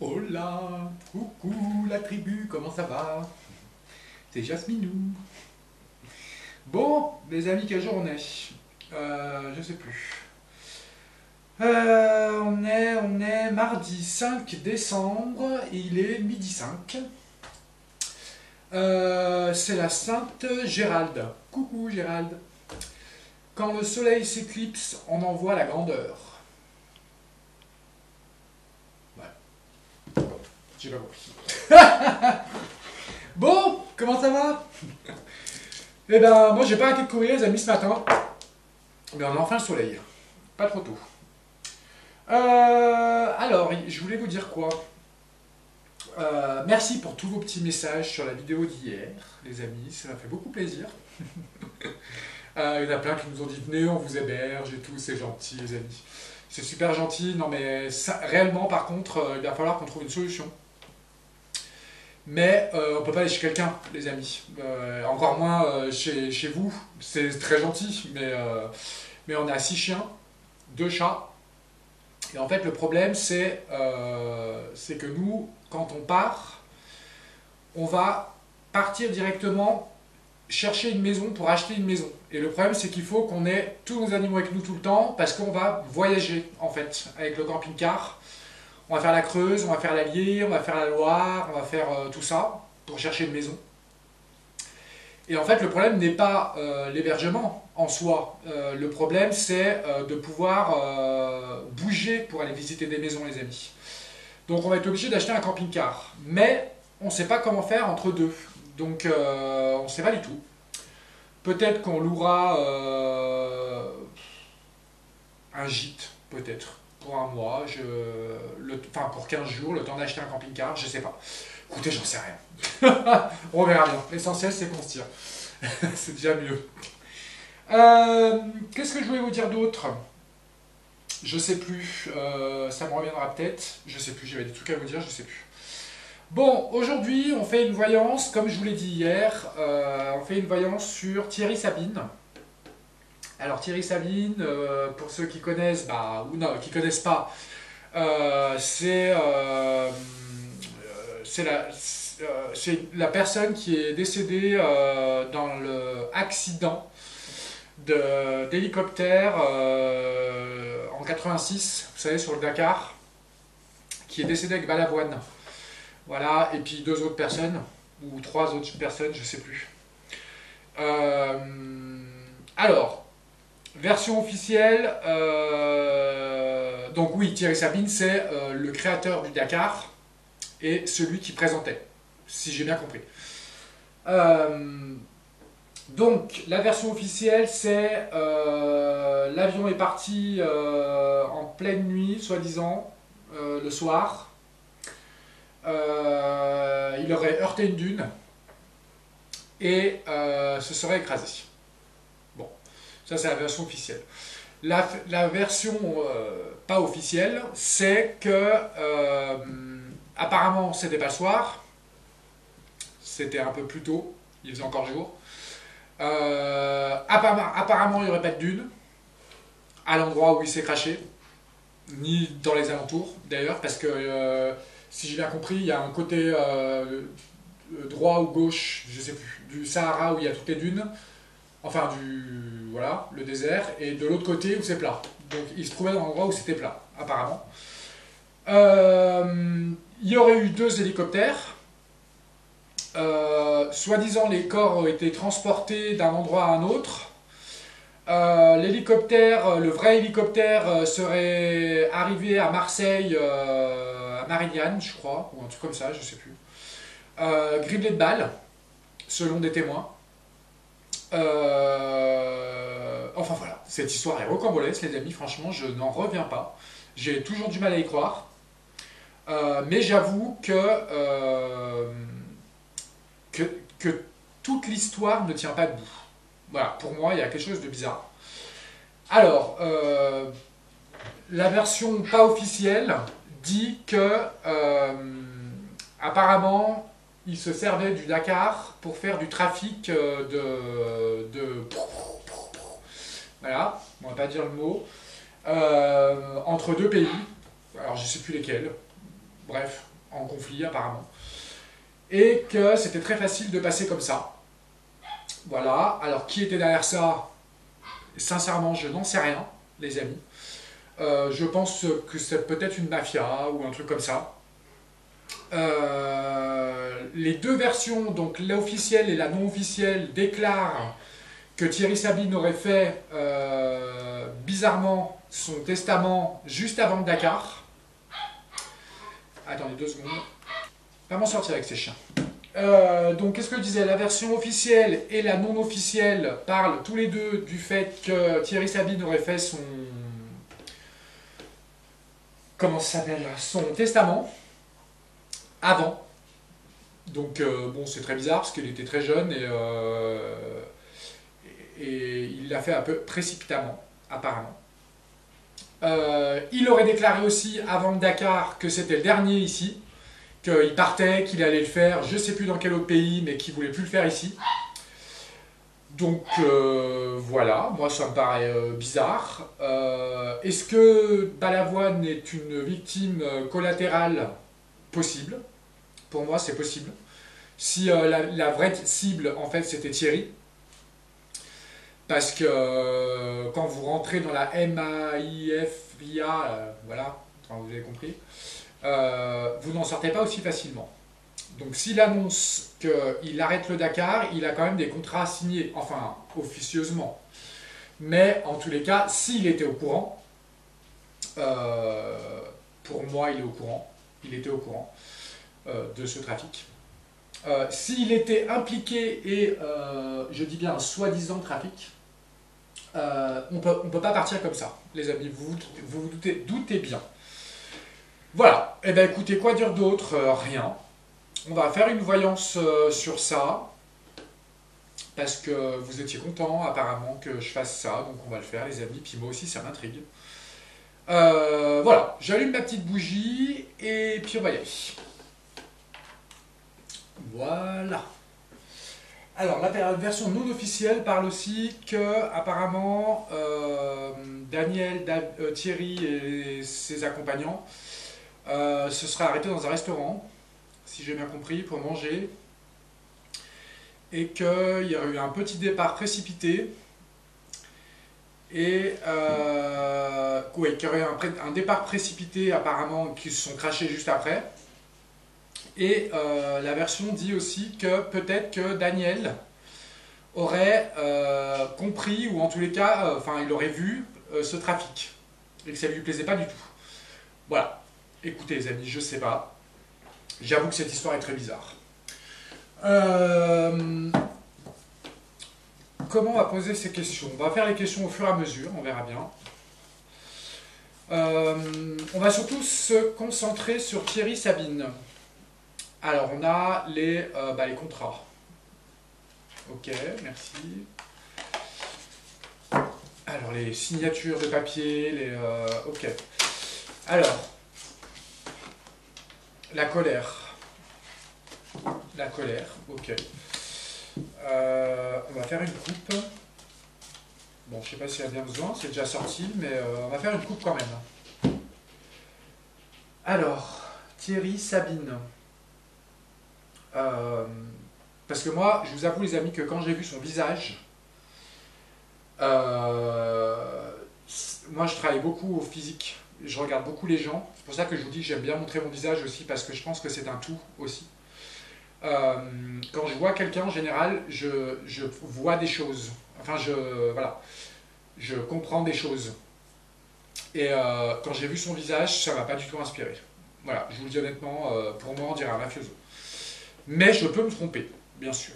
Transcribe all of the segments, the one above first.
Hola, coucou la tribu, comment ça va? C'est Jasminou. Bon, les amis, quelle journée? Je sais plus. On est mardi 5 décembre, il est midi 5. C'est la Sainte Géralde. Coucou Géralde. Quand le soleil s'éclipse, on en voit la grandeur. Ouais, j'ai pas compris. Bon, comment ça va? Eh ben, moi j'ai pas arrêté de courir les amis ce matin, mais on a enfin le soleil. Pas trop tôt. Alors, je voulais vous dire quoi? Merci pour tous vos petits messages sur la vidéo d'hier, les amis, ça m'a fait beaucoup plaisir. Il y en a plein qui nous ont dit venez, on vous héberge et tout, c'est gentil, les amis. C'est super gentil, non mais ça, réellement, par contre, il va falloir qu'on trouve une solution. Mais on peut pas aller chez quelqu'un, les amis. Encore moins chez vous, c'est très gentil, mais on a 6 chiens, 2 chats. Et en fait, le problème, c'est que nous, quand on part, on va partir directement chercher une maison pour acheter une maison. Et le problème, c'est qu'il faut qu'on ait tous nos animaux avec nous tout le temps, parce qu'on va voyager, en fait, avec le camping-car. On va faire la Creuse, on va faire l'Allier, on va faire la Loire, on va faire tout ça pour chercher une maison. Et en fait, le problème n'est pas l'hébergement en soi. Le problème, c'est de pouvoir bouger pour aller visiter des maisons, les amis. Donc, on va être obligé d'acheter un camping-car. Mais on ne sait pas comment faire entre deux. Donc, on ne sait pas du tout. Peut-être qu'on louera un gîte, peut-être, pour un mois, enfin pour 15 jours, le temps d'acheter un camping-car, je sais pas. Écoutez, j'en sais rien. On verra bien. L'essentiel, c'est qu'on se tire. C'est déjà mieux. Qu'est-ce que je voulais vous dire d'autre? Je sais plus. Ça me reviendra peut-être. Je sais plus. J'avais des trucs à vous dire. Je sais plus. Bon, aujourd'hui, on fait une voyance, comme je vous l'ai dit hier. On fait une voyance sur Thierry Sabine. Alors Thierry Sabine, pour ceux qui connaissent, bah, ou non, qui connaissent pas, c'est la personne qui est décédée dans le accident d'hélicoptère en 86, vous savez, sur le Dakar, qui est décédé avec Balavoine. Voilà, et puis 2 autres personnes, ou 3 autres personnes, je sais plus. Alors, version officielle, donc oui, Thierry Sabine, c'est le créateur du Dakar et celui qui présentait, si j'ai bien compris. Donc, la version officielle, c'est l'avion est parti en pleine nuit, soi-disant, le soir. Il aurait heurté une dune et se serait écrasé. Bon, ça c'est la version officielle. La version pas officielle, c'est que apparemment c'était pas le soir, c'était un peu plus tôt, il faisait encore jour. Apparemment il n'y aurait pas de dune à l'endroit où il s'est craché, ni dans les alentours d'ailleurs, parce que si j'ai bien compris, il y a un côté droit ou gauche, je sais plus, du Sahara où il y a toutes les dunes, enfin voilà, le désert, et de l'autre côté où c'est plat. Donc il se trouvait dans l'endroit où c'était plat, apparemment. Il y aurait eu 2 hélicoptères. Soi-disant, les corps ont été transportés d'un endroit à un autre. L'hélicoptère, le vrai hélicoptère serait arrivé à Marseille, à Marignane, je crois, ou un truc comme ça, je sais plus. Criblé de balles, selon des témoins. Enfin voilà, cette histoire est rocambolesque, les amis, franchement, je n'en reviens pas. J'ai toujours du mal à y croire. Mais j'avoue que, que toute l'histoire ne tient pas debout. Voilà, pour moi, il y a quelque chose de bizarre. Alors, la version pas officielle dit que apparemment il se servait du Dakar pour faire du trafic voilà, on va pas dire le mot, entre 2 pays. Alors je sais plus lesquels. bref, en conflit apparemment. Et que c'était très facile de passer comme ça. Voilà, alors qui était derrière ça? Sincèrement, je n'en sais rien, les amis. Je pense que c'est peut-être une mafia ou un truc comme ça. Les deux versions, donc l'officielle et la non officielle, déclarent que Thierry Sabine aurait fait bizarrement son testament juste avant le Dakar. Attendez 2 secondes. Pas m'en sortir avec ces chiens. Donc, qu'est-ce que je disais? La version officielle et la non officielle parlent tous les deux du fait que Thierry Sabine aurait fait son. Comment ça s'appelle? Son testament avant. Donc, bon, c'est très bizarre parce qu'il était très jeune et il l'a fait un peu précipitamment, apparemment. Il aurait déclaré aussi avant le Dakar que c'était le dernier ici, qu'il partait, qu'il allait le faire, je ne sais plus dans quel autre pays, mais qu'il ne voulait plus le faire ici. Donc voilà, moi ça me paraît bizarre. Est-ce que Balavoine est une victime collatérale? Possible. Pour moi c'est possible. Si la vraie cible en fait c'était Thierry, parce que quand vous rentrez dans la MAIFIA, voilà, enfin, vous avez compris, vous n'en sortez pas aussi facilement. Donc s'il annonce qu'il arrête le Dakar, il a quand même des contrats signés, enfin officieusement. Mais en tous les cas, s'il était au courant, pour moi il est au courant, il était au courant de ce trafic. S'il était impliqué et je dis bien un soi-disant trafic, on peut pas partir comme ça, les amis, vous doutez bien. Voilà, et bien écoutez, quoi dire d'autre? Rien. On va faire une voyance sur ça, parce que vous étiez contents apparemment que je fasse ça, donc on va le faire les amis, puis moi aussi ça m'intrigue. Voilà, j'allume ma petite bougie, et puis on va y aller. Voilà. Alors, la version non officielle parle aussi que, apparemment, Daniel, Thierry et ses accompagnants se seraient arrêtés dans un restaurant, si j'ai bien compris, pour manger, et qu'il y aurait eu un petit départ précipité, et ouais, qu'il y aurait un départ précipité, apparemment, qui se sont crashés juste après. Et la version dit aussi que peut-être que Daniel aurait compris, ou en tous les cas, enfin il aurait vu ce trafic, et que ça ne lui plaisait pas du tout. Voilà. Écoutez les amis, je sais pas. J'avoue que cette histoire est très bizarre. Comment on va poser ces questions? On va faire les questions au fur et à mesure, on verra bien. On va surtout se concentrer sur Thierry Sabine. Alors, on a les contrats. Ok, merci. Alors, les signatures de papier, ok. Alors, la colère. La colère, ok. On va faire une coupe. Bon, je sais pas s'il y a bien besoin, c'est déjà sorti, mais on va faire une coupe quand même. Alors, Thierry Sabine. Parce que moi, je vous avoue les amis que quand j'ai vu son visage, moi je travaille beaucoup au physique, je regarde beaucoup les gens, c'est pour ça que je vous dis que j'aime bien montrer mon visage aussi, parce que je pense que c'est un tout aussi. Quand je vois quelqu'un en général, je vois des choses, enfin voilà, je comprends des choses. Et quand j'ai vu son visage, ça m'a pas du tout inspiré. Voilà, je vous le dis honnêtement, pour moi on dirait un mafioso. Mais je peux me tromper, bien sûr.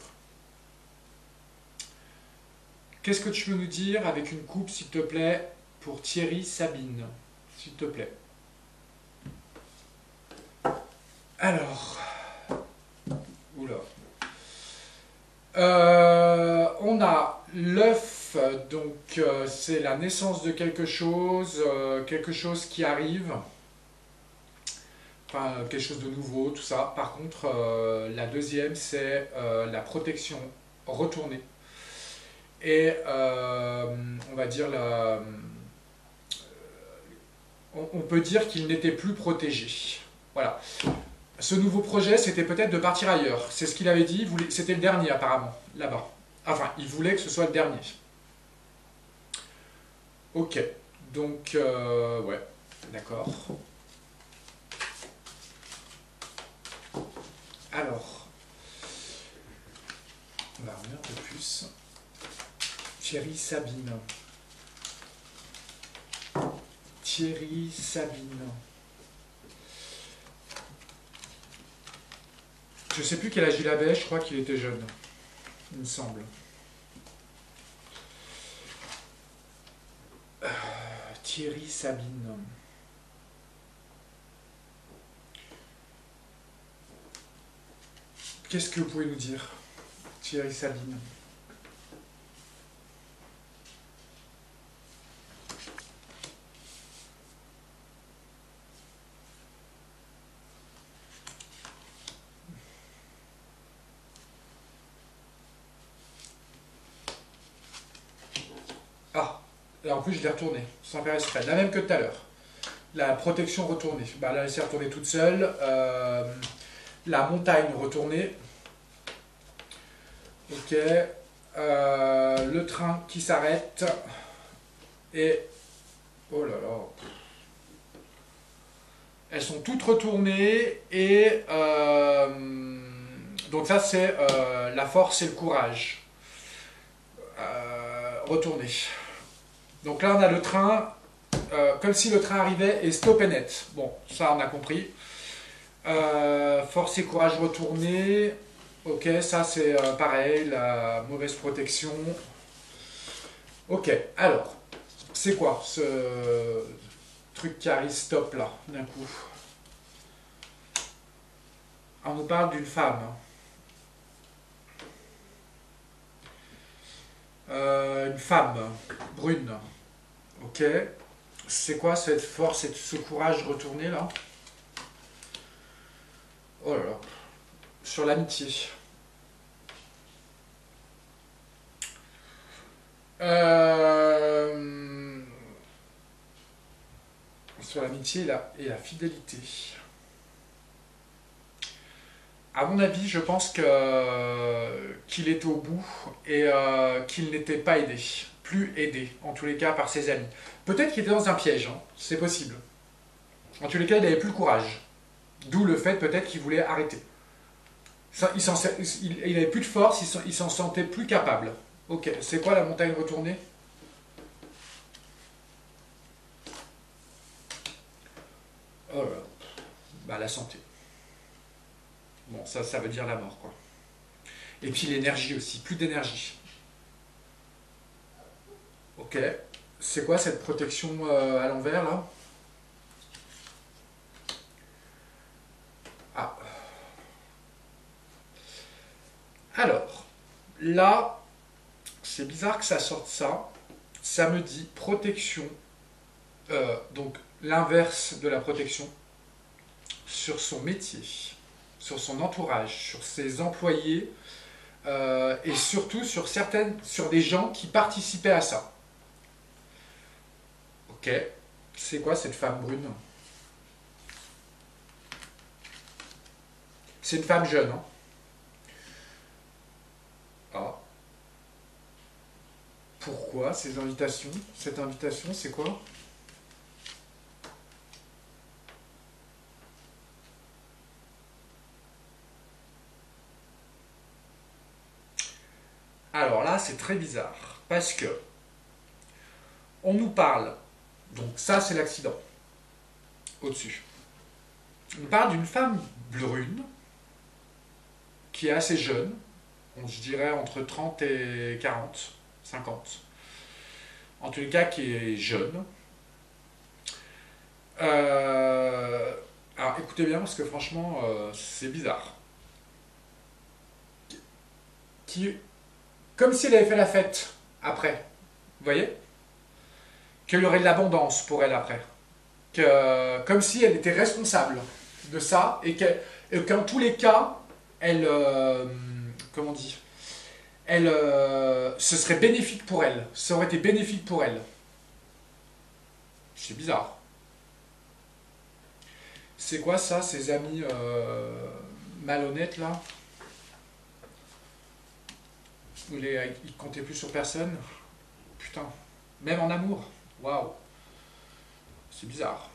Qu'est-ce que tu peux nous dire avec une coupe, s'il te plaît, pour Thierry Sabine? S'il te plaît. Alors. Oula. On a l'œuf, donc c'est la naissance de quelque chose qui arrive. Enfin, quelque chose de nouveau, tout ça. Par contre, la deuxième, c'est la protection retournée. Et on va dire on peut dire qu'il n'était plus protégé. Voilà. Ce nouveau projet, c'était peut-être de partir ailleurs. C'est ce qu'il avait dit. C'était le dernier, apparemment, là-bas. Enfin, il voulait que ce soit le dernier. Ok. Donc, ouais. D'accord. Alors, on va revenir un peu plus. Thierry Sabine. Thierry Sabine. Je sais plus quel âge il avait, je crois qu'il était jeune, il me semble. Thierry Sabine. Qu'est-ce que vous pouvez nous dire, Thierry Sabine? Ah, là en plus je l'ai retournée, sans faire exprès, la même que tout à l'heure. La protection retournée. Bah, là, elle s'est retournée toute seule. La montagne retournée. Ok. Le train qui s'arrête. Et... Oh là là. Elles sont toutes retournées. Et... donc ça, c'est la force et le courage. Retourner. Donc là, on a le train... comme si le train arrivait et stop net. Bon, ça on a compris. Force et courage retourné. Ok, ça c'est pareil, la mauvaise protection. Ok, alors, c'est quoi ce truc qui arrive stop là, d'un coup? On nous parle d'une femme. Une femme brune. Ok. C'est quoi cette force et ce courage retourné là? Oh là là. Sur l'amitié. Sur l'amitié et la fidélité. À mon avis, je pense qu'il était au bout et qu'il n'était pas aidé. Plus aidé, en tous les cas, par ses amis. Peut-être qu'il était dans un piège, hein, c'est possible. En tous les cas, il n'avait plus le courage. D'où le fait peut-être qu'il voulait arrêter. Il n'avait plus de force, il s'en sentait plus capable. Ok, c'est quoi la montagne retournée? Oh là là. Bah, la santé. Bon, ça veut dire la mort, quoi. Et puis l'énergie aussi, plus d'énergie. Ok. C'est quoi cette protection à l'envers, là? Ah. Alors, là, c'est bizarre que ça sorte ça. Ça me dit protection, donc l'inverse de la protection, sur son métier, sur son entourage, sur ses employés, et surtout sur des gens qui participaient à ça. Ok, c'est quoi cette femme brune? C'est une femme jeune, hein? Ah. Pourquoi ces invitations? Cette invitation, c'est quoi? Alors là, c'est très bizarre, parce que on nous parle, donc ça c'est l'accident, au-dessus. On parle d'une femme brune, qui est assez jeune, je dirais entre 30 et 40, 50. En tous les cas, qui est jeune. Alors écoutez bien, parce que franchement, c'est bizarre. Qui, comme si elle avait fait la fête après, vous voyez? Qu'il y aurait de l'abondance pour elle après. Comme si elle était responsable de ça et qu'en tous les cas, elle, comment on dit, elle, ce serait bénéfique pour elle. Ça aurait été bénéfique pour elle. C'est bizarre. C'est quoi ça, ces amis malhonnêtes là? Où ils comptaient plus sur personne? Putain. Même en amour? Waouh. C'est bizarre.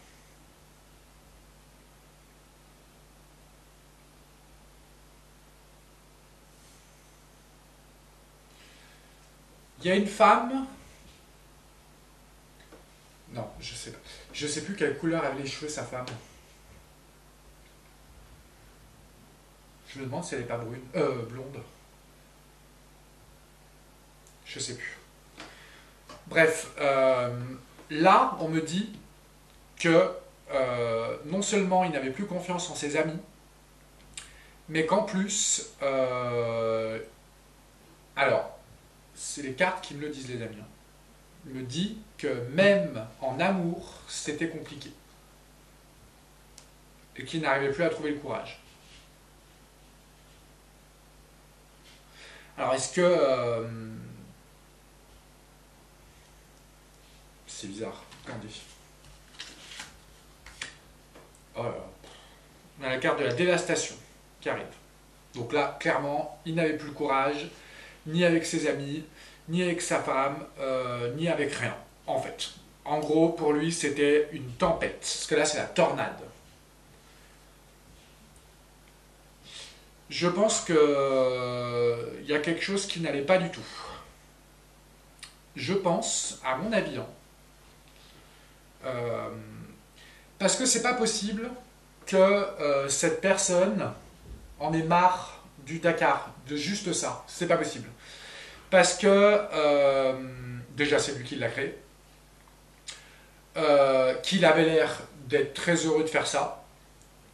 Il y a une femme. Non, je sais pas. Je sais plus quelle couleur avait les cheveux sa femme. Je me demande si elle est pas brune. Blonde. Je sais plus. Bref, là, on me dit que non seulement il n'avait plus confiance en ses amis, mais qu'en plus, alors, c'est les cartes qui me le disent, les amis. Il me dit que même en amour, c'était compliqué. Et qu'il n'arrivait plus à trouver le courage. Alors, est-ce que... c'est bizarre. Attendez. Oh là là. On a la carte de la dévastation qui arrive. Donc là, clairement, il n'avait plus le courage, ni avec ses amis, ni avec sa femme, ni avec rien, en fait. En gros, pour lui, c'était une tempête. Parce que là, c'est la tornade. Je pense qu'il y a quelque chose qui n'allait pas du tout. Je pense, à mon avis, hein, euh, parce que c'est pas possible que cette personne en ait marre du Dakar, de juste ça. C'est pas possible. Parce que, déjà, c'est lui qui l'a créé, qu'il avait l'air d'être très heureux de faire ça,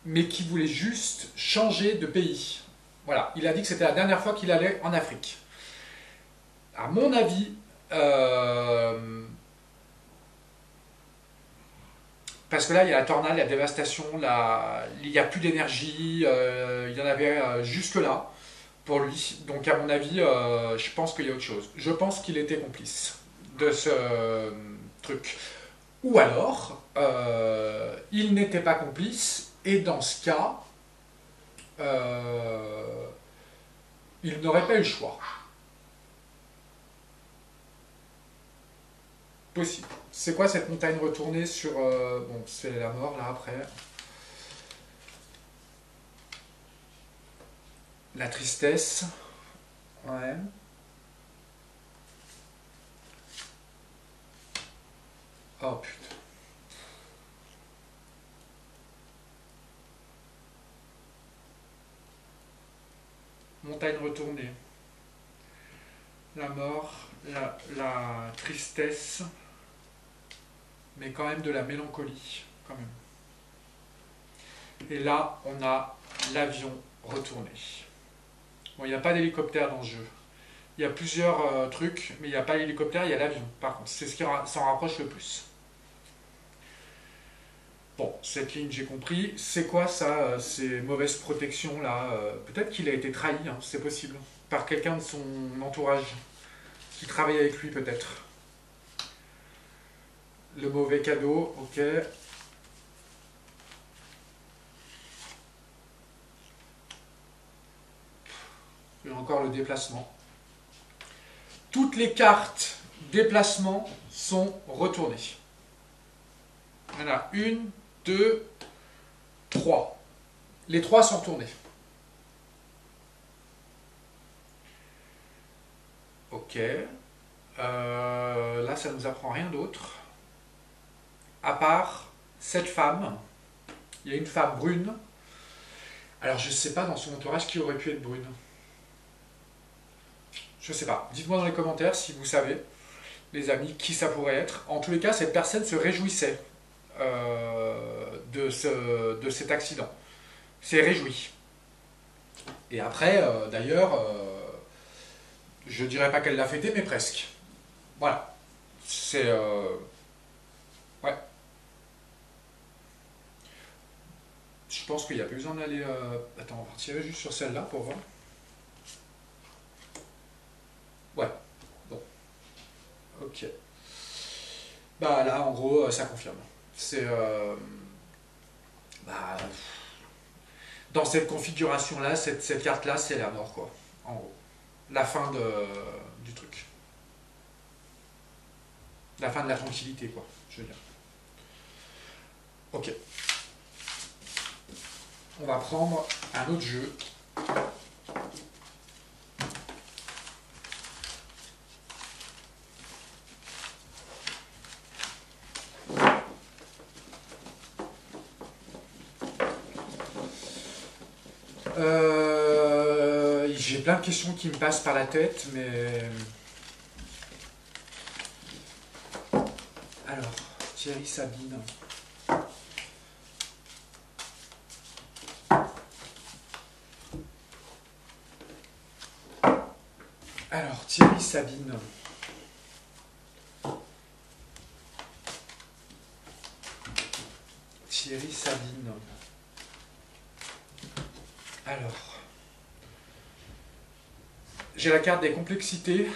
mais qu'il voulait juste changer de pays. Voilà, il a dit que c'était la dernière fois qu'il allait en Afrique. À mon avis, parce que là, il y a la tornade, la dévastation, il n'y a plus d'énergie, il y en avait jusque-là pour lui. Donc, à mon avis, je pense qu'il y a autre chose. Je pense qu'il était complice de ce truc. Ou alors, il n'était pas complice, et dans ce cas, il n'aurait pas eu le choix. Possible. C'est quoi cette montagne retournée sur... bon, c'est la mort là après. La tristesse. Ouais. Oh putain. Montagne retournée. La mort, la tristesse, mais quand même de la mélancolie, quand même. Et là, on a l'avion retourné. Bon, il n'y a pas d'hélicoptère dans ce jeu. Il y a plusieurs trucs, mais il n'y a pas l'hélicoptère, il y a l'avion. Par contre, c'est ce qui s'en rapproche le plus. Bon, cette ligne, j'ai compris. C'est quoi ça, ces mauvaises protections là? Peut-être qu'il a été trahi, hein, c'est possible. Par quelqu'un de son entourage, qui travaille avec lui peut-être. Le mauvais cadeau, ok. Et encore le déplacement. Toutes les cartes déplacement sont retournées. Voilà, une, deux, trois. Les trois sont retournés. Ok. Là, ça ne nous apprend rien d'autre. À part cette femme. Il y a une femme brune. Alors, je ne sais pas dans son entourage qui aurait pu être brune. Je ne sais pas. Dites-moi dans les commentaires si vous savez, les amis, qui ça pourrait être. En tous les cas, cette personne se réjouissait de cet accident. S'est réjoui. Et après, d'ailleurs, je dirais pas qu'elle l'a fêté, mais presque. Voilà. C'est... ouais. Je pense qu'il n'y a plus besoin d'aller... Attends, on va retirer juste sur celle-là pour voir. Ouais. Bon. Ok. Bah là, en gros, ça confirme. C'est... bah, dans cette configuration-là, cette carte-là, c'est la mort, quoi. En gros. La fin du truc. La fin de la tranquillité, quoi, je veux dire. Ok. On va prendre un autre jeu. J'ai plein de questions qui me passent par la tête, mais... Alors, Thierry Sabine. Alors, Thierry Sabine. Thierry Sabine. Alors... J'ai la carte des complexités.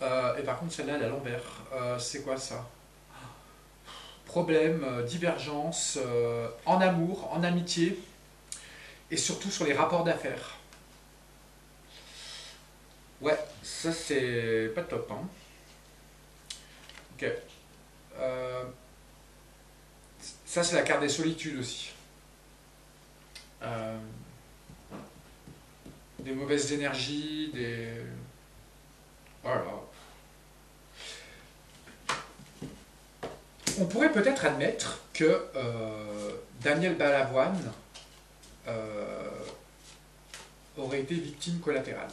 Et par contre, celle-là, elle est à l'envers. C'est quoi ça? Problème, divergence, en amour, en amitié, et surtout sur les rapports d'affaires. Ouais, ça c'est pas top, hein. Ok. Ça c'est la carte des solitudes aussi. Des mauvaises énergies, des... Voilà. On pourrait peut-être admettre que Daniel Balavoine aurait été victime collatérale.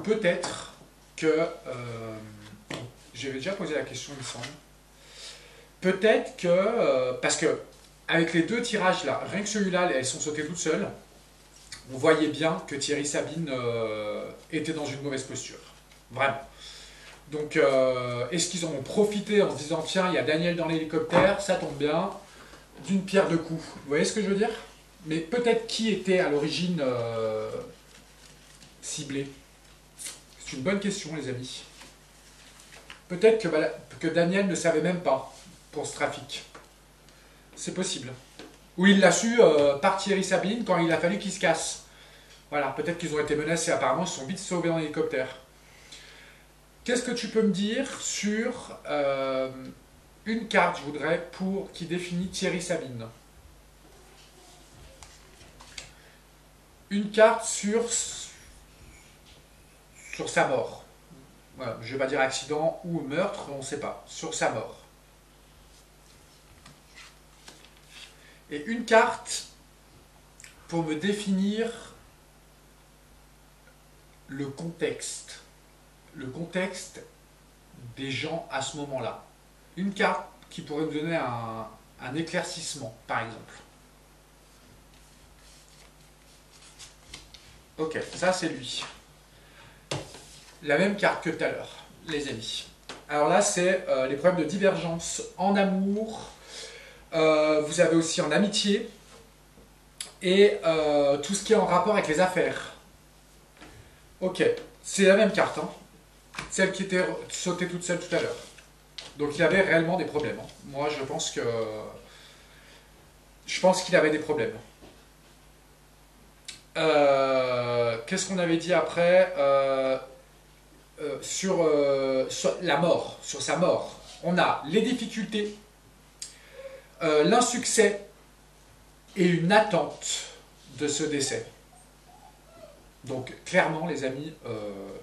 Peut-être que... J'avais déjà posé la question, il me semble. Peut-être que... parce que avec les deux tirages là, rien que celui-là, elles sont sautées toutes seules, on voyait bien que Thierry Sabine était dans une mauvaise posture. Vraiment. Donc, est-ce qu'ils en ont profité en se disant, tiens, il y a Daniel dans l'hélicoptère, ça tombe bien, d'une pierre deux coups. Vous voyez ce que je veux dire? Mais peut-être qui était à l'origine ciblé? C'est une bonne question, les amis. Peut-être que Daniel ne savait même pas pour ce trafic. C'est possible. Ou il l'a su par Thierry Sabine quand il a fallu qu'il se casse. Voilà, peut-être qu'ils ont été menacés. Apparemment, ils se sont vite sauvés en hélicoptère. Qu'est-ce que tu peux me dire sur une carte, je voudrais, qui définit Thierry Sabine? Une carte sur sa mort. Voilà, je ne vais pas dire accident ou meurtre, on ne sait pas. Sur sa mort. Et une carte pour me définir le contexte. Le contexte des gens à ce moment-là. Une carte qui pourrait me donner un éclaircissement, par exemple. Ok, ça c'est lui. La même carte que tout à l'heure, les amis. Alors là, c'est les problèmes de divergence en amour. Vous avez aussi en amitié. Et tout ce qui est en rapport avec les affaires. Ok, c'est la même carte, hein. Celle qui était sautée toute seule tout à l'heure. Donc il avait réellement des problèmes, hein. Moi, je pense qu'il avait des problèmes. Qu'est-ce qu'on avait dit après sur la mort, sur sa mort? On a les difficultés, l'insuccès et une attente de ce décès. Donc clairement les amis,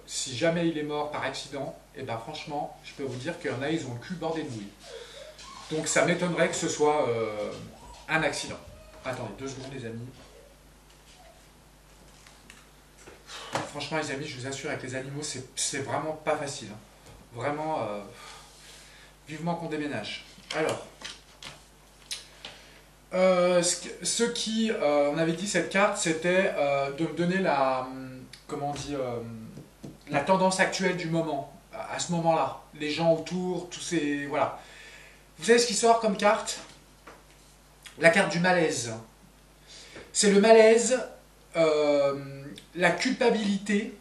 si jamais il est mort par accident, et ben franchement, je peux vous dire qu'il y en a, ils ont le cul bordé de nouilles. Donc ça m'étonnerait que ce soit un accident. Attendez 2 secondes les amis. Franchement les amis, je vous assure, avec les animaux, c'est vraiment pas facile. Vraiment, vivement qu'on déménage. Alors, ce qui, on avait dit cette carte, c'était de me donner la tendance actuelle du moment, à ce moment-là. Les gens autour, tous ces... Voilà. Vous savez ce qui sort comme carte? La carte du malaise. C'est le malaise, la culpabilité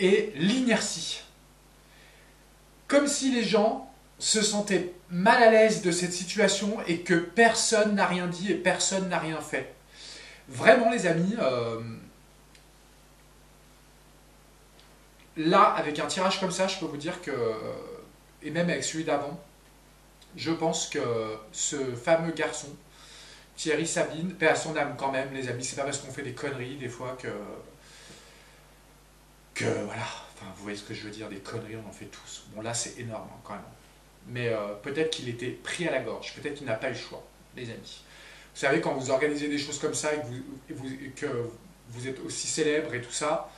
et l'inertie. Comme si les gens se sentait mal à l'aise de cette situation et que personne n'a rien dit et personne n'a rien fait. Vraiment les amis, là avec un tirage comme ça, je peux vous dire que, et même avec celui d'avant, je pense que ce fameux garçon, Thierry Sabine, paix à son âme quand même les amis, c'est pas parce qu'on fait des conneries des fois que voilà, enfin vous voyez ce que je veux dire, des conneries on en fait tous. Bon là c'est énorme hein, quand même. Mais peut-être qu'il était pris à la gorge, peut-être qu'il n'a pas eu le choix, les amis. Vous savez, quand vous organisez des choses comme ça et que vous êtes aussi célèbre et tout ça,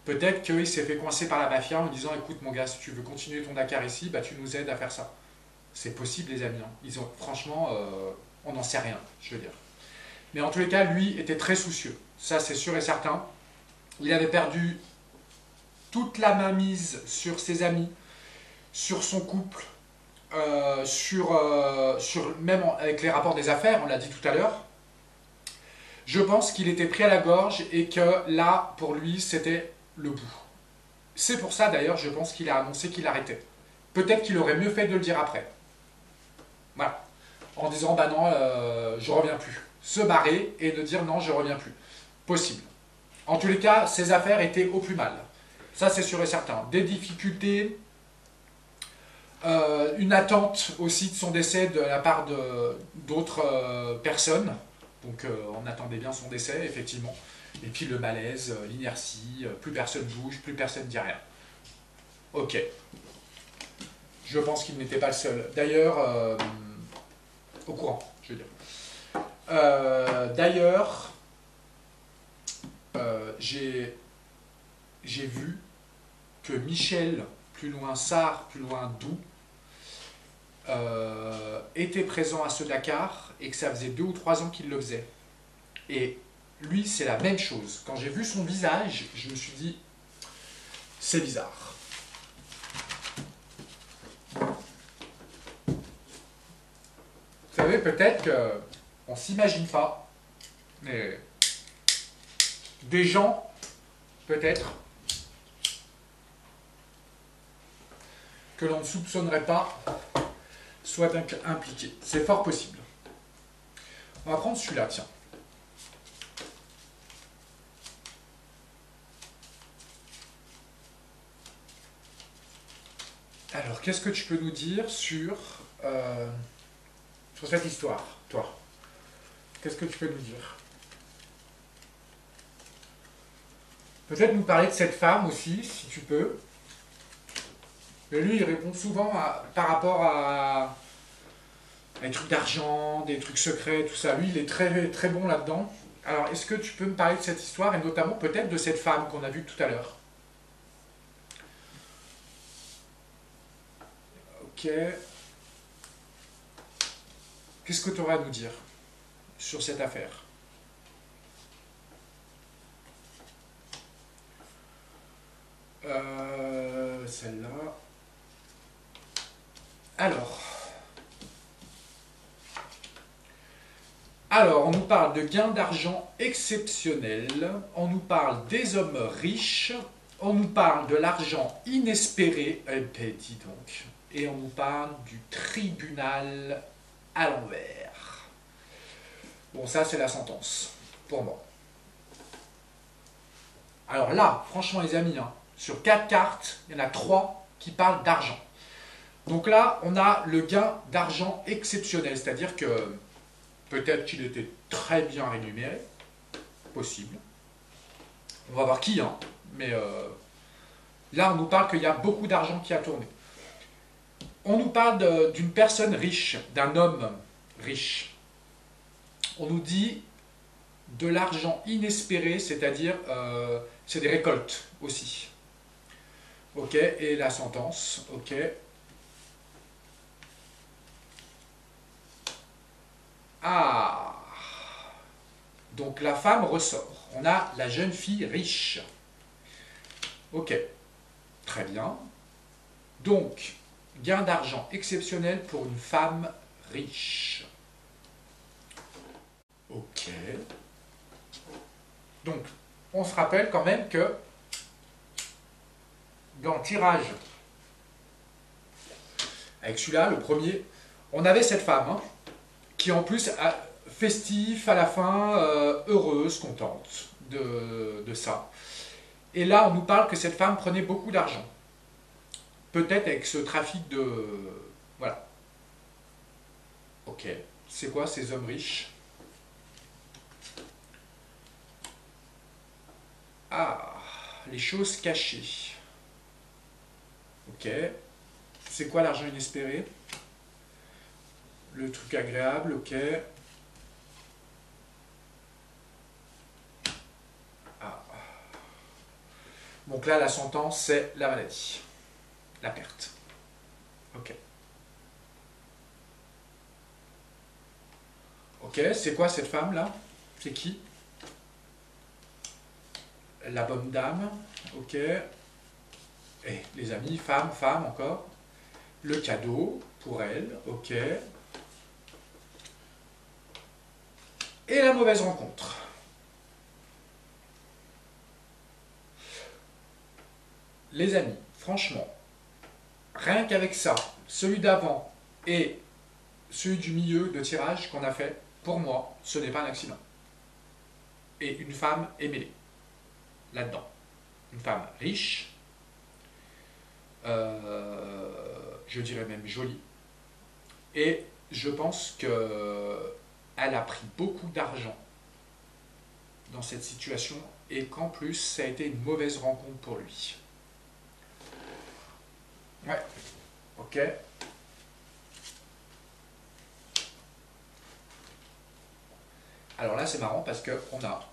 peut-être qu'il s'est fait coincer par la mafia en disant écoute mon gars, si tu veux continuer ton Dakar ici, bah, tu nous aides à faire ça. C'est possible les amis. Hein. Ils ont, franchement, on n'en sait rien, je veux dire. Mais en tous les cas, lui était très soucieux. Ça c'est sûr et certain. Il avait perdu toute la mainmise sur ses amis, sur son couple, même avec les rapports des affaires, on l'a dit tout à l'heure, je pense qu'il était pris à la gorge et que là, pour lui, c'était le bout. C'est pour ça d'ailleurs, je pense qu'il a annoncé qu'il arrêtait. Peut-être qu'il aurait mieux fait de le dire après. Voilà. En disant, bah non, je reviens plus. Se barrer et de dire non, je reviens plus. Possible. En tous les cas, ses affaires étaient au plus mal. Ça, c'est sûr et certain. Des difficultés, une attente aussi de son décès de la part d'autres personnes. Donc on attendait bien son décès, effectivement. Et puis le malaise, l'inertie, plus personne bouge, plus personne dit rien. Ok. Je pense qu'il n'était pas le seul. D'ailleurs, au courant, je veux dire. D'ailleurs, j'ai vu que Michel, plus loin Sarr, plus loin Doux, était présent à ce Dakar et que ça faisait 2 ou 3 ans qu'il le faisait. Et lui, c'est la même chose. Quand j'ai vu son visage, je me suis dit, c'est bizarre. Vous savez, peut-être qu'on ne s'imagine pas, mais des gens, peut-être, que l'on ne soupçonnerait pas, soit impliqués. C'est fort possible. On va prendre celui-là, tiens. Alors, qu'est-ce que tu peux nous dire sur cette histoire, toi? Qu'est-ce que tu peux nous dire? Peut-être nous parler de cette femme aussi, si tu peux. Mais lui, il répond souvent par rapport à des trucs d'argent, des trucs secrets, tout ça. Lui, il est très, très bon là-dedans. Alors, est-ce que tu peux me parler de cette histoire et notamment peut-être de cette femme qu'on a vue tout à l'heure? Ok. Qu'est-ce que tu aurais à nous dire sur cette affaire? Celle-là. Alors, on nous parle de gains d'argent exceptionnels, on nous parle des hommes riches, on nous parle de l'argent inespéré, eh ben dis donc, et on nous parle du tribunal à l'envers. Bon, ça c'est la sentence, pour moi. Alors là, franchement les amis, hein, sur 4 cartes, il y en a 3 qui parlent d'argent. Donc là, on a le gain d'argent exceptionnel, c'est-à-dire que peut-être qu'il était très bien rémunéré, possible. On va voir qui, hein, mais là on nous parle qu'il y a beaucoup d'argent qui a tourné. On nous parle d'une personne riche, d'un homme riche. On nous dit de l'argent inespéré, c'est-à-dire c'est des récoltes aussi. Ok, et la sentence, ok. Ah, donc la femme ressort. On a la jeune fille riche. Ok, très bien. Donc, gain d'argent exceptionnel pour une femme riche. Ok. Donc, on se rappelle quand même que dans le tirage avec celui-là, le premier, on avait cette femme, hein, qui en plus, festif à la fin, heureuse, contente de ça. Et là, on nous parle que cette femme prenait beaucoup d'argent. Peut-être avec ce trafic de... Voilà. Ok. C'est quoi ces hommes riches? Ah, les choses cachées. Ok. C'est quoi l'argent inespéré? Le truc agréable, ok. Ah. Donc là, la sentence, c'est la maladie. La perte. Ok. Ok, c'est quoi cette femme-là? C'est qui? La bonne dame. Ok. Et les amis, femme, femme encore. Le cadeau pour elle. Ok. Et la mauvaise rencontre. Les amis, franchement, rien qu'avec ça, celui d'avant et celui du milieu de tirage qu'on a fait, pour moi, ce n'est pas un accident. Et une femme est mêlée là-dedans. Une femme riche, je dirais même jolie. Et je pense qu'elle a pris beaucoup d'argent dans cette situation et qu'en plus, ça a été une mauvaise rencontre pour lui. Ouais, ok. Alors là, c'est marrant parce qu'on a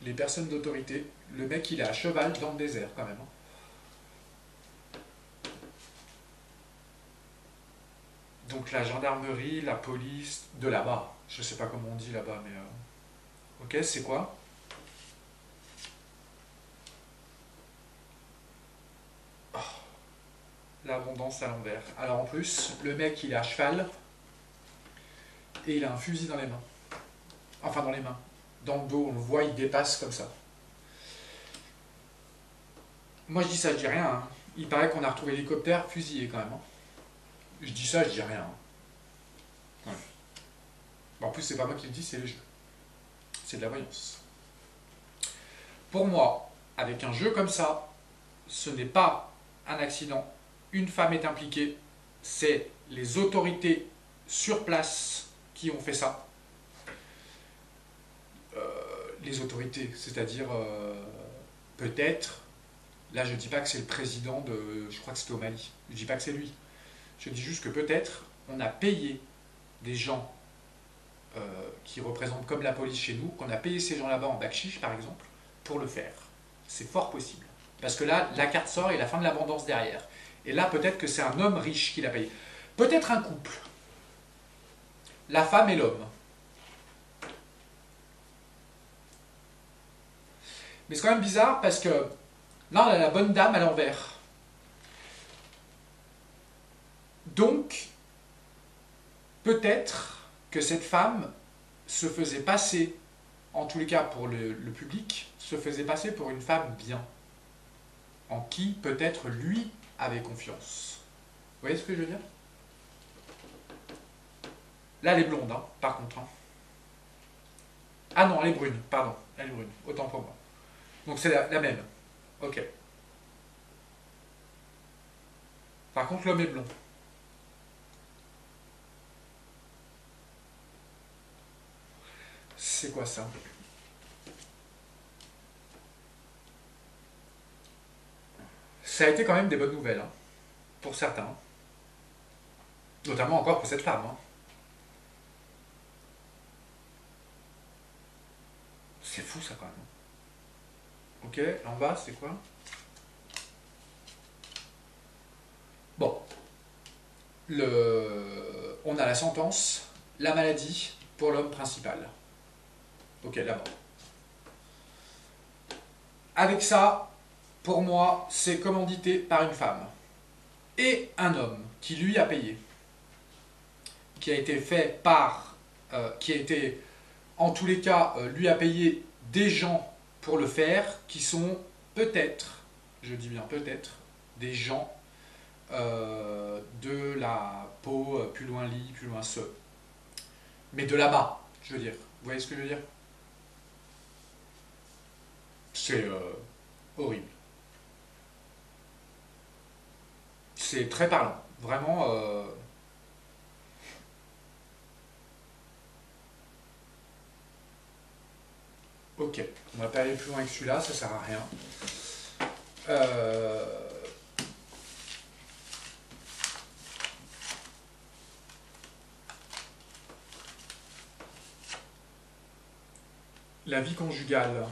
les personnes d'autorité. Le mec, il est à cheval dans le désert quand même. Donc la gendarmerie, la police, de là-bas. Je sais pas comment on dit là-bas, mais... Ok, c'est quoi? Oh, l'abondance à l'envers. Alors en plus, le mec, il est à cheval et il a un fusil dans les mains. Enfin, dans les mains. Dans le dos, on le voit, il dépasse comme ça. Moi, je dis ça, je dis rien. Hein. Il paraît qu'on a retrouvé l'hélicoptère fusillé quand même. Hein. Je dis ça, je dis rien. Hein. Ouais. Bon, en plus, c'est pas moi qui le dis, c'est le jeu. C'est de la voyance. Pour moi, avec un jeu comme ça, ce n'est pas un accident. Une femme est impliquée. C'est les autorités sur place qui ont fait ça. Les autorités, c'est-à-dire peut-être, là je ne dis pas que c'est le président de, je crois que c'était au Mali, je ne dis pas que c'est lui, je dis juste que peut-être on a payé des gens qui représentent comme la police chez nous, qu'on a payé ces gens là-bas en bakchich par exemple, pour le faire. C'est fort possible. Parce que là, la carte sort et la fin de l'abondance derrière. Et là, peut-être que c'est un homme riche qui l'a payé. Peut-être un couple. La femme et l'homme. Mais c'est quand même bizarre parce que là, on a la bonne dame à l'envers. Donc, peut-être que cette femme se faisait passer, en tous les cas pour le public, se faisait passer pour une femme bien, en qui peut-être lui avait confiance. Vous voyez ce que je veux dire? Là, elle est blonde, hein, par contre. Hein. Ah non, elle est brune, pardon. Elle est brune, autant pour moi. Donc c'est la même. Ok. Par contre, l'homme est blond. C'est quoi ça? Ça a été quand même des bonnes nouvelles, hein, pour certains. Notamment encore pour cette femme. Hein. C'est fou ça quand même. Ok, là en bas, c'est quoi? Bon. On a la sentence, la maladie pour l'homme principal. Ok, là-bas. Avec ça, pour moi, c'est commandité par une femme. Et un homme qui lui a payé. Qui a été fait par... qui a été, en tous les cas, lui a payé des gens pour le faire, qui sont peut-être, je dis bien peut-être, des gens de la peau, plus loin lit, plus loin ce. Mais de là-bas, je veux dire. Vous voyez ce que je veux dire? C'est horrible. C'est très parlant. Vraiment. Ok. On va pas aller plus loin que celui-là, ça sert à rien. Euh, la vie conjugale.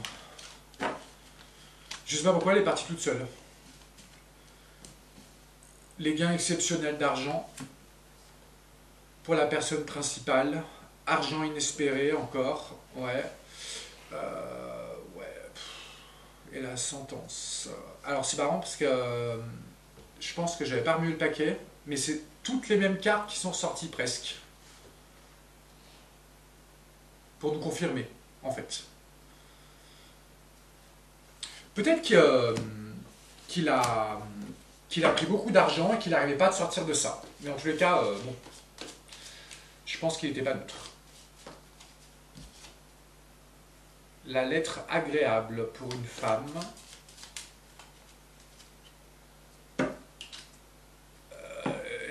Je sais pas pourquoi elle est partie toute seule. Les gains exceptionnels d'argent pour la personne principale. Argent inespéré encore. Ouais. Ouais. Et la sentence. Alors c'est marrant parce que je pense que j'avais pas remué le paquet, mais c'est toutes les mêmes cartes qui sont sorties presque. Pour nous confirmer, en fait. Peut-être qu'il a, qu'il a pris beaucoup d'argent et qu'il n'arrivait pas à sortir de ça. Mais en tous les cas, bon, je pense qu'il n'était pas neutre. La lettre agréable pour une femme.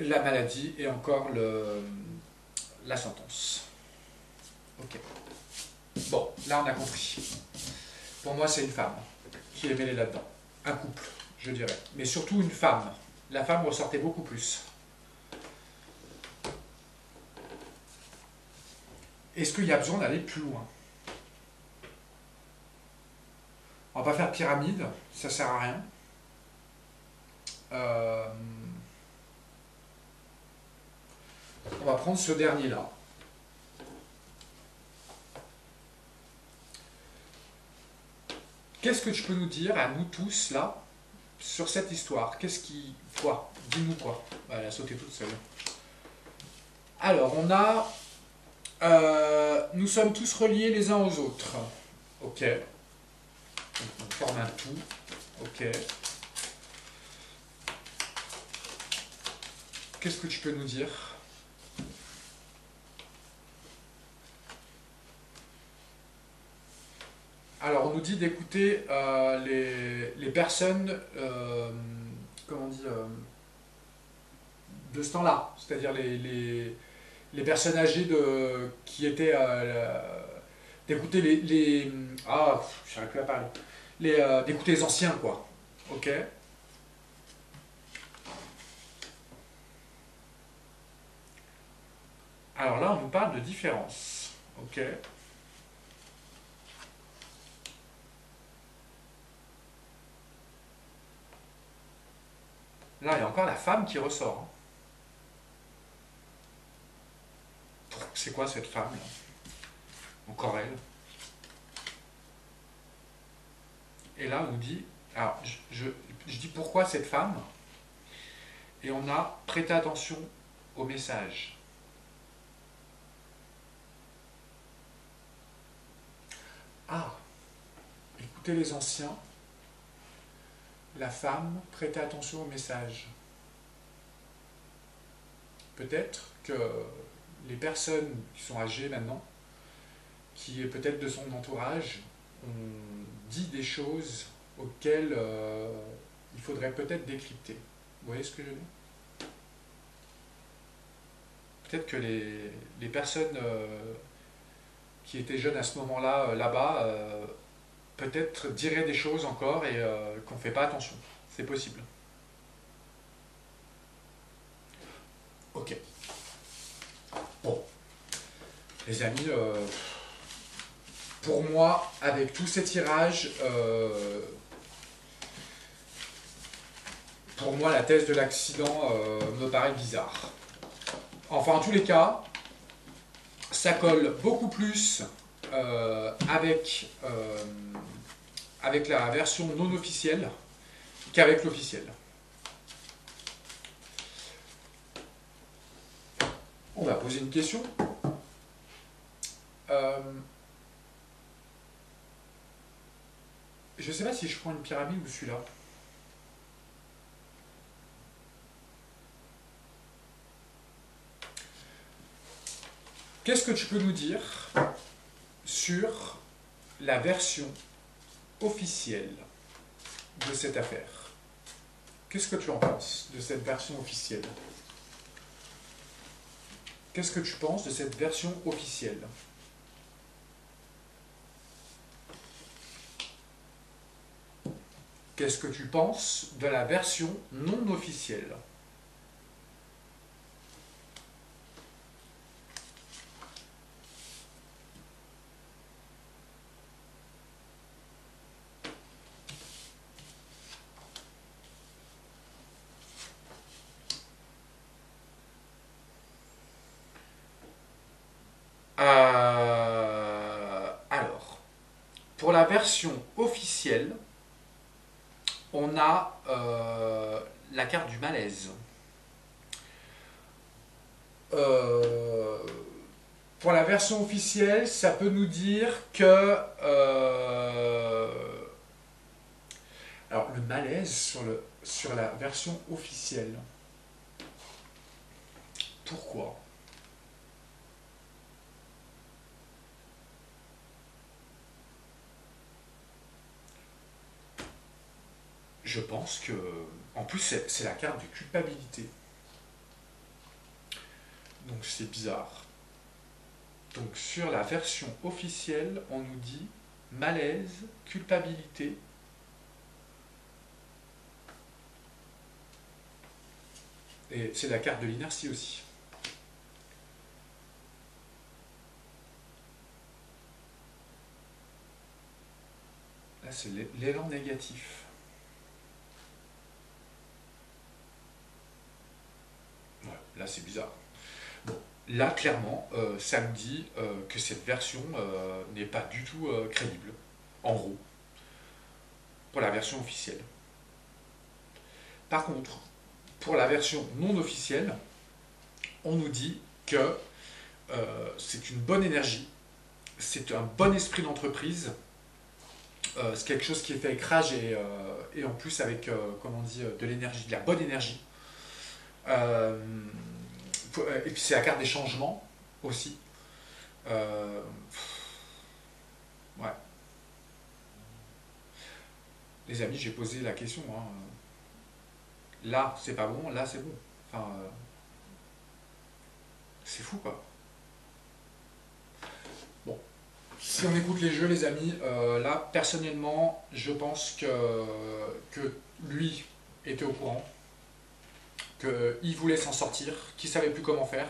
La maladie et encore la sentence. Ok. Bon, là on a compris. Pour moi, c'est une femme qui est mêlée là-dedans. Un couple, je dirais. Mais surtout une femme. La femme ressortait beaucoup plus. Est-ce qu'il y a besoin d'aller plus loin? On va pas faire pyramide, ça sert à rien. Euh, on va prendre ce dernier-là. Qu'est-ce que tu peux nous dire à nous tous là sur cette histoire? Qu'est-ce qui. Quoi? Dis-nous quoi? Elle a sauté toute seule. Alors, on a. Nous sommes tous reliés les uns aux autres. Ok. Donc, on forme un tout. Ok. Qu'est-ce que tu peux nous dire? Alors, on nous dit d'écouter les personnes, comment on dit, de ce temps-là, c'est-à-dire les personnes âgées qui étaient, d'écouter ah, je n'arrive plus à parler, d'écouter les anciens, quoi. Ok. Alors là, on nous parle de différence. Ok. Là, il y a encore la femme qui ressort, hein. C'est quoi cette femme là? Encore elle. Et là, on nous dit, alors je dis pourquoi cette femme, et on a prêté attention au message. Ah, écoutez les anciens, la femme, prêtez attention au message. Peut-être que les personnes qui sont âgées maintenant, qui est peut-être de son entourage, ont dit des choses auxquelles il faudrait peut-être décrypter. Vous voyez ce que je veux dire? Peut-être que les personnes qui étaient jeunes à ce moment-là, là-bas, peut-être diraient des choses encore et qu'on ne fait pas attention. C'est possible. Ok. Bon, les amis, pour moi, avec tous ces tirages, pour moi, la thèse de l'accident me paraît bizarre. Enfin, en tous les cas, ça colle beaucoup plus avec la version non officielle qu'avec l'officielle. On va poser une question. Je ne sais pas si je prends une pyramide ou celui-là. Qu'est-ce que tu peux nous dire sur la version officielle de cette affaire? Qu'est-ce que tu en penses de cette version officielle? Qu'est-ce que tu penses de cette version officielle? Qu'est-ce que tu penses de la version non officielle? Alors, pour la version officielle, on a la carte du malaise. Pour la version officielle, ça peut nous dire que... alors, le malaise sur la version officielle. Pourquoi? Je pense que... En plus, c'est la carte de culpabilité. Donc c'est bizarre. Donc sur la version officielle, on nous dit malaise, culpabilité. Et c'est la carte de l'inertie aussi. Là, c'est l'élan négatif. Ouais, là, c'est bizarre. Bon, là, clairement, ça me dit que cette version n'est pas du tout crédible. En gros, pour la version officielle. Par contre, pour la version non officielle, on nous dit que c'est une bonne énergie, c'est un bon esprit d'entreprise, c'est quelque chose qui est fait avec rage et en plus avec, comment on dit, de l'énergie, de la bonne énergie. Et puis c'est la carte des changements aussi. Ouais. Les amis, j'ai posé la question. Hein. Là, c'est pas bon, là, c'est bon. Enfin, c'est fou, quoi. Bon. Si on écoute les jeux, les amis, là, personnellement, je pense que lui était au courant, qu'il voulait s'en sortir, qu'il savait plus comment faire,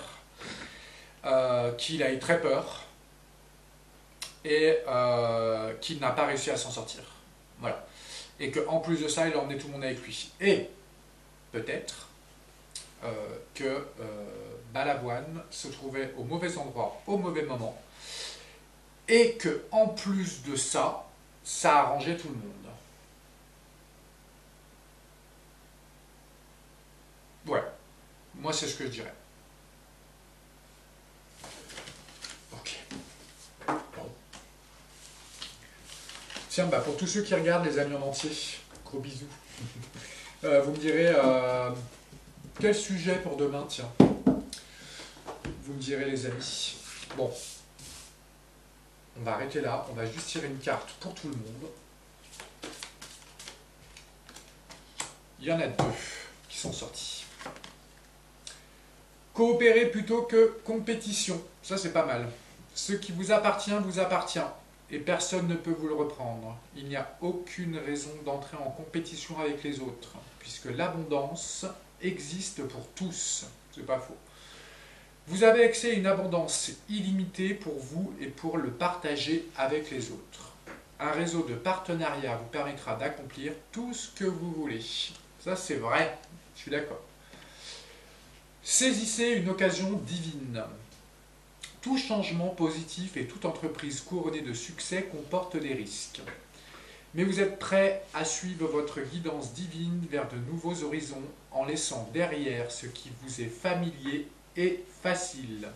qu'il a eu très peur et qu'il n'a pas réussi à s'en sortir. Voilà. Et qu'en plus de ça, il a emmené tout le monde avec lui. Et peut-être que Balavoine se trouvait au mauvais endroit, au mauvais moment, et que en plus de ça, ça arrangeait tout le monde. Ouais, moi c'est ce que je dirais. Ok. Bon. Tiens, bah pour tous ceux qui regardent, les amis en entier, gros bisous. Vous me direz quel sujet pour demain, tiens. Vous me direz, les amis. Bon. On va arrêter là. On va juste tirer une carte pour tout le monde. Il y en a deux qui sont sortis. Coopérer plutôt que compétition. Ça, c'est pas mal. Ce qui vous appartient, et personne ne peut vous le reprendre. Il n'y a aucune raison d'entrer en compétition avec les autres, puisque l'abondance existe pour tous. C'est pas faux. Vous avez accès à une abondance illimitée pour vous et pour le partager avec les autres. Un réseau de partenariats vous permettra d'accomplir tout ce que vous voulez. Ça, c'est vrai. Je suis d'accord. Saisissez une occasion divine. Tout changement positif et toute entreprise couronnée de succès comporte des risques. Mais vous êtes prêt à suivre votre guidance divine vers de nouveaux horizons en laissant derrière ce qui vous est familier et facile,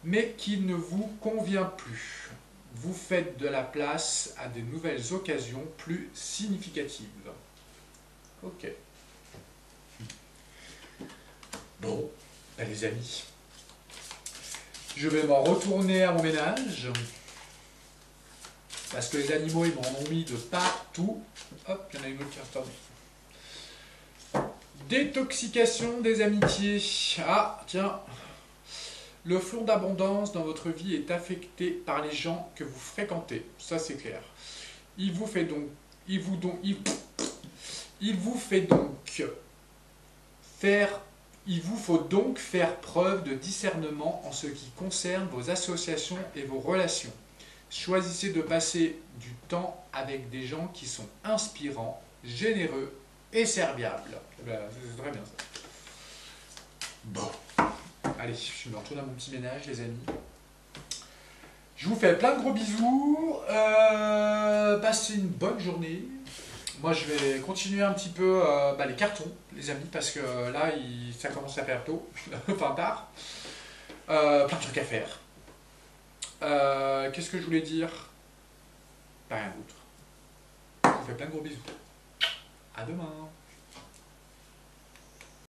mais qui ne vous convient plus. Vous faites de la place à de nouvelles occasions plus significatives. Ok. Bon, ben les amis, Je vais m'en retourner à mon ménage. Parce que les animaux, ils m'en ont mis de partout. Hop, il y en a une autre qui est retournée. Détoxication des amitiés. Ah, tiens. Le flot d'abondance dans votre vie est affecté par les gens que vous fréquentez. Ça, c'est clair. Il vous fait donc faire preuve de discernement en ce qui concerne vos associations et vos relations. Choisissez de passer du temps avec des gens qui sont inspirants, généreux et serviables. Ben, c'est très bien ça. Bon. Allez, je me retourne à mon petit ménage, les amis. Je vous fais plein de gros bisous. Passez une bonne journée. Moi, je vais continuer un petit peu les cartons, les amis, parce que là, ça commence à faire tôt, enfin tard. Plein de trucs à faire. Qu'est-ce que je voulais dire? Pas rien d'autre. Je vous fais plein de gros bisous. À demain.